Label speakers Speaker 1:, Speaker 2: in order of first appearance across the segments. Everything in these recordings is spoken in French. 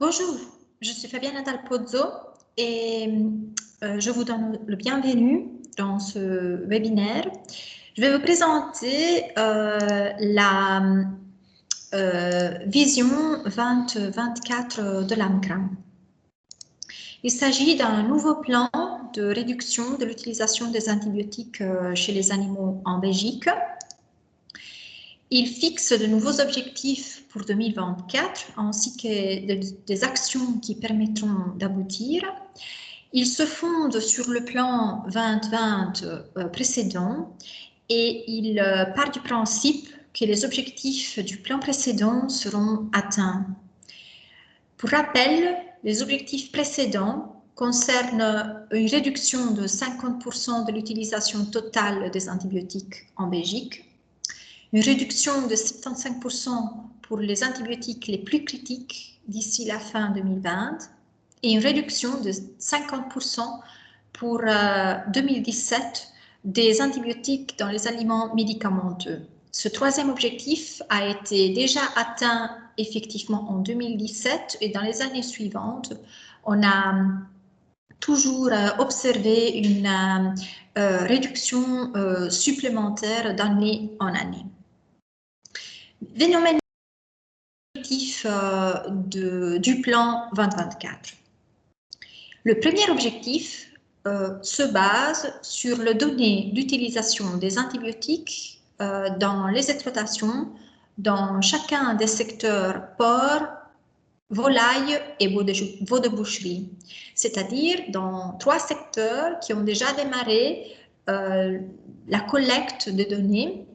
Speaker 1: Bonjour, je suis Fabiana Dal Pozzo et je vous donne le bienvenue dans ce webinaire. Je vais vous présenter la vision 2024 de l'AMCRAM. Il s'agit d'un nouveau plan de réduction de l'utilisation des antibiotiques chez les animaux en Belgique. Il fixe de nouveaux objectifs pour 2024 ainsi que des actions qui permettront d'aboutir. Il se fonde sur le plan 2020 précédent et il part du principe que les objectifs du plan précédent seront atteints. Pour rappel, les objectifs précédents concernent une réduction de 50% de l'utilisation totale des antibiotiques en Belgique, une réduction de 75% pour les antibiotiques les plus critiques d'ici la fin 2020 et une réduction de 50% pour 2017 des antibiotiques dans les aliments médicamenteux. Ce troisième objectif a été déjà atteint effectivement en 2017 et dans les années suivantes, on a toujours observé une réduction supplémentaire d'année en année. Venons maintenant aux objectifs du plan 2024. Le premier objectif se base sur les données d'utilisation des antibiotiques dans les exploitations, dans chacun des secteurs porc, volaille et veau de boucherie, c'est-à-dire dans 3 secteurs qui ont déjà démarré la collecte de données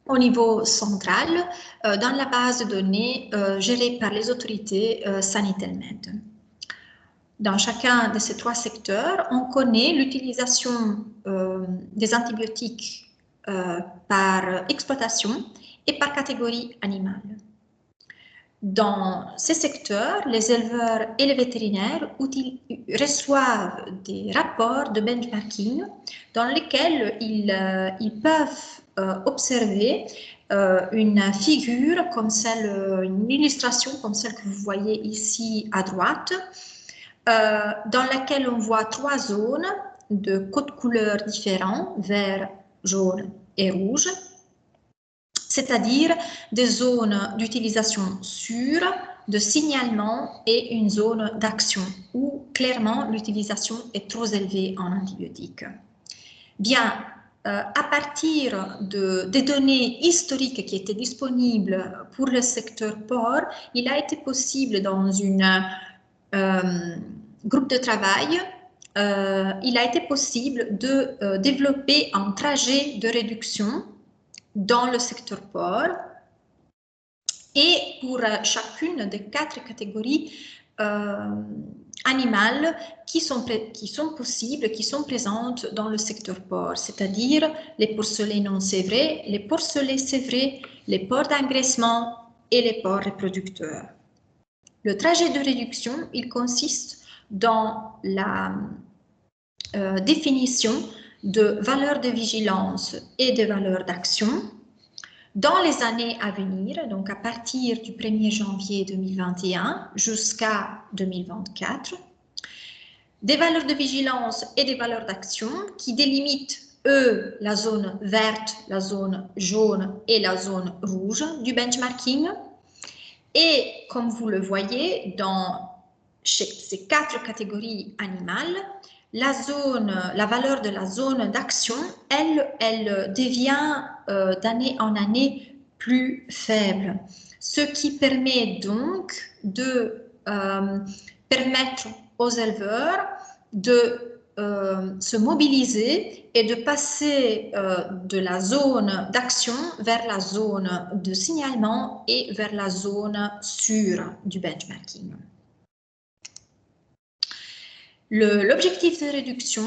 Speaker 1: au niveau central dans la base de données gérée par les autorités SANITELMED. Dans chacun de ces 3 secteurs, on connaît l'utilisation des antibiotiques par exploitation et par catégorie animale. Dans ces secteurs, les éleveurs et les vétérinaires reçoivent des rapports de benchmarking dans lesquels ils peuvent observer une figure comme celle, une illustration comme celle que vous voyez ici à droite, dans laquelle on voit 3 zones de codes couleurs différents, vert, jaune et rouge, c'est-à-dire des zones d'utilisation sûre, de signalement et une zone d'action où clairement l'utilisation est trop élevée en antibiotiques. Bien, à partir des données historiques qui étaient disponibles pour le secteur porc, il a été possible dans une groupe de travail, il a été possible de développer un trajet de réduction dans le secteur porc et pour chacune des 4 catégories animales qui sont possibles, qui sont présentes dans le secteur porc, c'est-à-dire les porcelets non sévrés, les porcelets sévrés, les porcs d'engraissement et les porcs reproducteurs. Le trajet de réduction, il consiste dans la définition de valeurs de vigilance et de valeurs d'action dans les années à venir, donc à partir du 1er janvier 2021 jusqu'à 2024, des valeurs de vigilance et des valeurs d'action qui délimitent, eux, la zone verte, la zone jaune et la zone rouge du benchmarking. Et comme vous le voyez, dans ces 4 catégories animales, la valeur de la zone d'action, elle devient d'année en année plus faible, ce qui permet donc de permettre aux éleveurs de se mobiliser et de passer de la zone d'action vers la zone de signalement et vers la zone sûre du benchmarking. L'objectif de réduction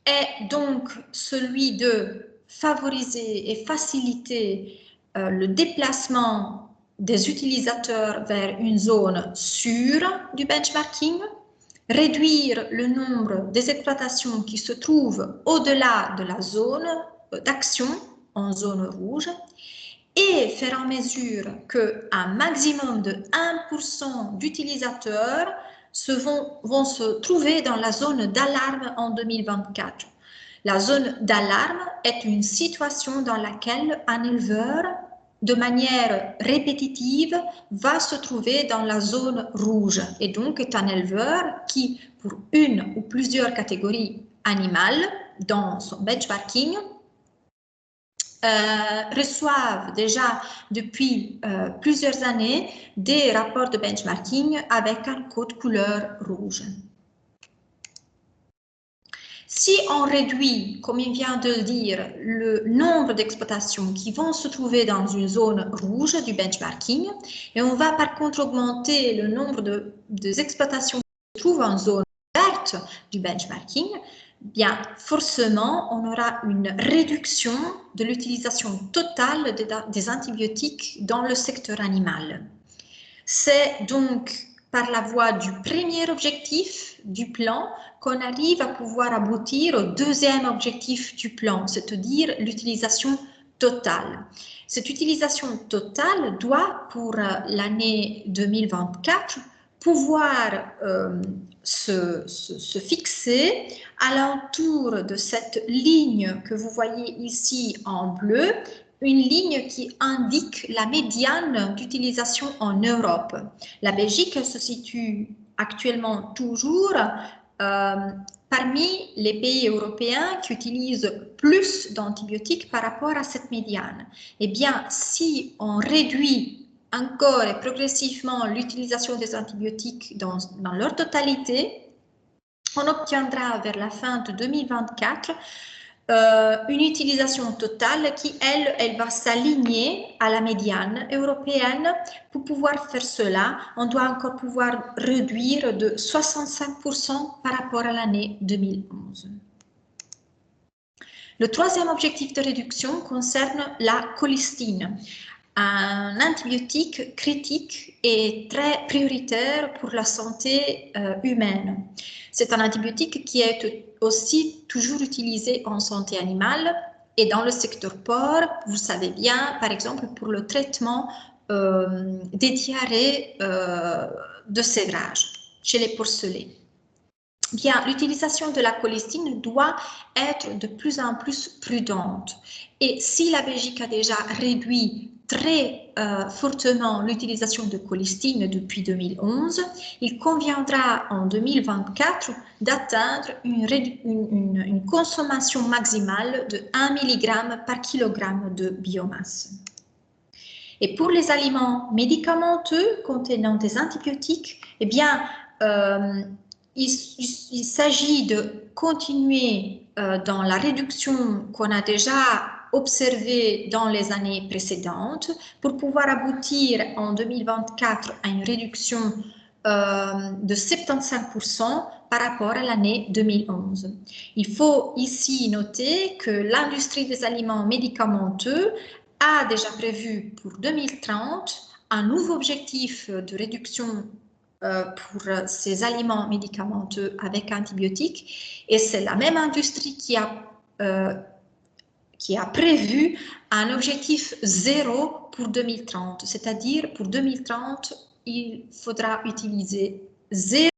Speaker 1: est donc celui de favoriser et faciliter le déplacement des utilisateurs vers une zone sûre du benchmarking, réduire le nombre des exploitations qui se trouvent au-delà de la zone d'action en zone rouge et faire en mesure qu'un maximum de 1% d'utilisateurs vont se trouver dans la zone d'alarme en 2024. La zone d'alarme est une situation dans laquelle un éleveur, de manière répétitive, va se trouver dans la zone rouge et donc est un éleveur qui, pour une ou plusieurs catégories animales dans son benchmarking, reçoivent déjà depuis plusieurs années des rapports de benchmarking avec un code couleur rouge. Si on réduit, comme il vient de le dire, le nombre d'exploitations qui vont se trouver dans une zone rouge du benchmarking, et on va par contre augmenter le nombre des exploitations qui se trouvent en zone verte du benchmarking, bien forcément on aura une réduction de l'utilisation totale des antibiotiques dans le secteur animal. C'est donc par la voie du premier objectif du plan qu'on arrive à pouvoir aboutir au deuxième objectif du plan, c'est-à-dire l'utilisation totale. Cette utilisation totale doit, pour l'année 2024, pouvoir se fixer alentour de cette ligne que vous voyez ici en bleu, une ligne qui indique la médiane d'utilisation en Europe. La Belgique se situe actuellement toujours parmi les pays européens qui utilisent plus d'antibiotiques par rapport à cette médiane. Eh bien, si on réduit encore et progressivement l'utilisation des antibiotiques dans leur totalité, on obtiendra vers la fin de 2024 une utilisation totale qui, elle va s'aligner à la médiane européenne. Pour pouvoir faire cela, on doit encore pouvoir réduire de 65% par rapport à l'année 2011. Le troisième objectif de réduction concerne la colistine, un antibiotique critique et très prioritaire pour la santé humaine. C'est un antibiotique qui est aussi toujours utilisé en santé animale et dans le secteur porc, vous savez bien, par exemple, pour le traitement des diarrhées de sévrage chez les porcelets. Bien, l'utilisation de la colistine doit être de plus en plus prudente. Et si la Belgique a déjà réduit très fortement l'utilisation de colistine depuis 2011, il conviendra en 2024 d'atteindre une consommation maximale de 1 mg par kilogramme de biomasse. Et pour les aliments médicamenteux contenant des antibiotiques, eh bien, il s'agit de continuer dans la réduction qu'on a déjà observée dans les années précédentes pour pouvoir aboutir en 2024 à une réduction de 75% par rapport à l'année 2011. Il faut ici noter que l'industrie des aliments médicamenteux a déjà prévu pour 2030 un nouveau objectif de réduction pour ces aliments médicamenteux avec antibiotiques, et c'est la même industrie qui a prévu un objectif zéro pour 2030, c'est-à-dire pour 2030, il faudra utiliser zéro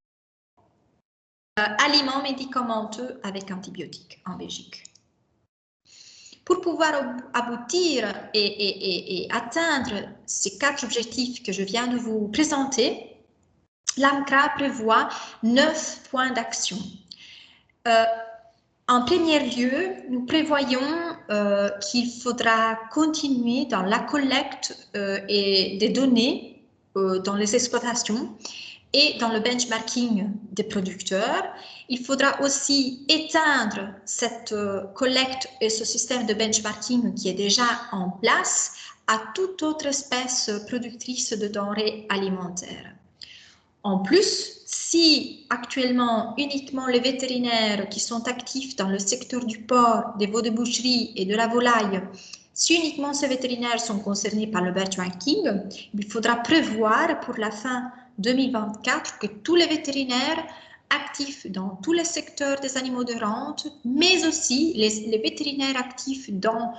Speaker 1: aliments médicamenteux avec antibiotiques en Belgique. Pour pouvoir aboutir et atteindre ces 4 objectifs que je viens de vous présenter, l'AMCRA prévoit 9 points d'action. En premier lieu, nous prévoyons qu'il faudra continuer dans la collecte des données dans les exploitations et dans le benchmarking des producteurs. Il faudra aussi éteindre cette collecte et ce système de benchmarking qui est déjà en place à toute autre espèce productrice de denrées alimentaires. En plus, si actuellement uniquement les vétérinaires qui sont actifs dans le secteur du porc, des veaux de boucherie et de la volaille, si uniquement ces vétérinaires sont concernés par le benchmarking, il faudra prévoir pour la fin 2024 que tous les vétérinaires actifs dans tous les secteurs des animaux de rente, mais aussi les vétérinaires actifs dans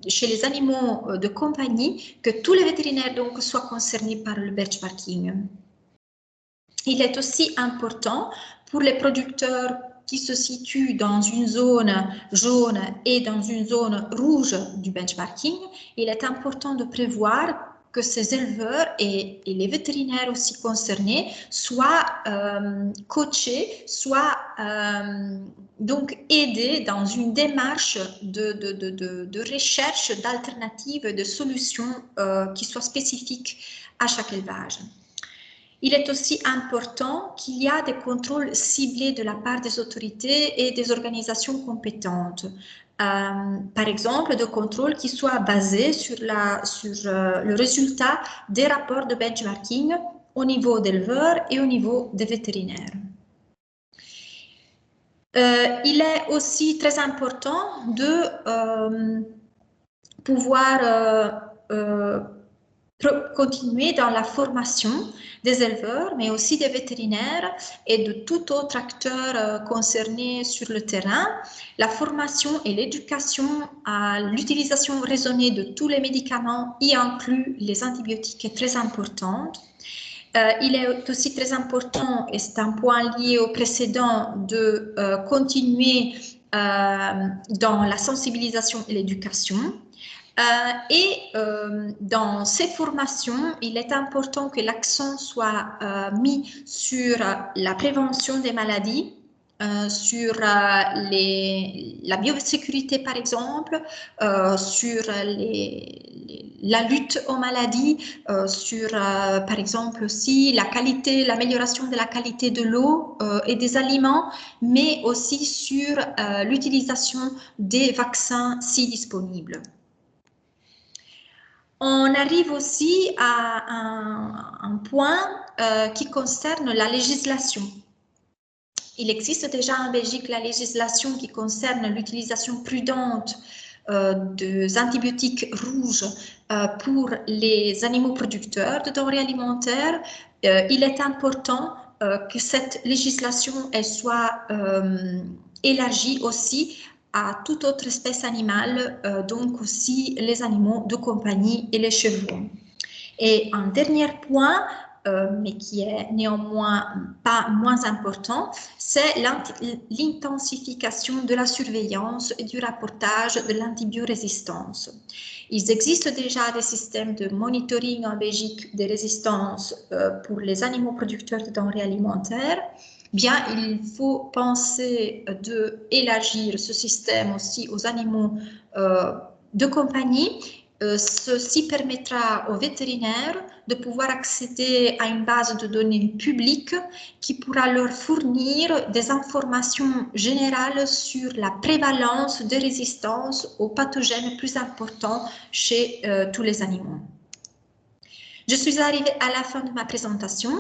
Speaker 1: chez les animaux de compagnie, que tous les vétérinaires donc, soient concernés par le benchmarking. Il est aussi important pour les producteurs qui se situent dans une zone jaune et dans une zone rouge du benchmarking, il est important de prévoir que ces éleveurs et les vétérinaires aussi concernés soient coachés, soient donc aidés dans une démarche de recherche d'alternatives, de solutions qui soient spécifiques à chaque élevage. Il est aussi important qu'il y a des contrôles ciblés de la part des autorités et des organisations compétentes. Par exemple, de contrôles qui soient basés sur le résultat des rapports de benchmarking au niveau d'éleveurs et au niveau des vétérinaires. Il est aussi très important de pouvoir continuer dans la formation des éleveurs, mais aussi des vétérinaires et de tout autre acteur concerné sur le terrain. La formation et l'éducation à l'utilisation raisonnée de tous les médicaments, y inclus les antibiotiques, est très importante. Il est aussi très important, et c'est un point lié au précédent, de continuer dans la sensibilisation et l'éducation. Dans ces formations, il est important que l'accent soit mis sur la prévention des maladies, sur la biosécurité par exemple, sur la lutte aux maladies, sur par exemple aussi la qualité, l'amélioration de la qualité de l'eau et des aliments, mais aussi sur l'utilisation des vaccins si disponibles. On arrive aussi à un point qui concerne la législation. Il existe déjà en Belgique la législation qui concerne l'utilisation prudente des antibiotiques rouges pour les animaux producteurs de denrées alimentaires. Il est important que cette législation elle soit élargie aussi à toute autre espèce animale, donc aussi les animaux de compagnie et les chevaux. Et un dernier point, mais qui est néanmoins pas moins important, c'est l'intensification de la surveillance et du rapportage de l'antibiorésistance. Il existe déjà des systèmes de monitoring en Belgique des résistances pour les animaux producteurs de denrées alimentaires. Bien, il faut penser d'élargir ce système aussi aux animaux de compagnie. Ceci permettra aux vétérinaires de pouvoir accéder à une base de données publique qui pourra leur fournir des informations générales sur la prévalence des résistances aux pathogènes plus importants chez tous les animaux. Je suis arrivée à la fin de ma présentation.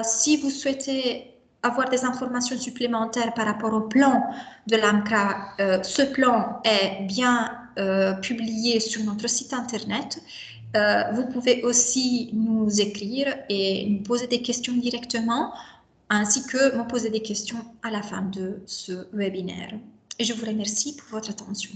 Speaker 1: Si vous souhaitez avoir des informations supplémentaires par rapport au plan de l'AMCRA, ce plan est bien publié sur notre site internet. Vous pouvez aussi nous écrire et nous poser des questions directement, ainsi que me poser des questions à la fin de ce webinaire. Et je vous remercie pour votre attention.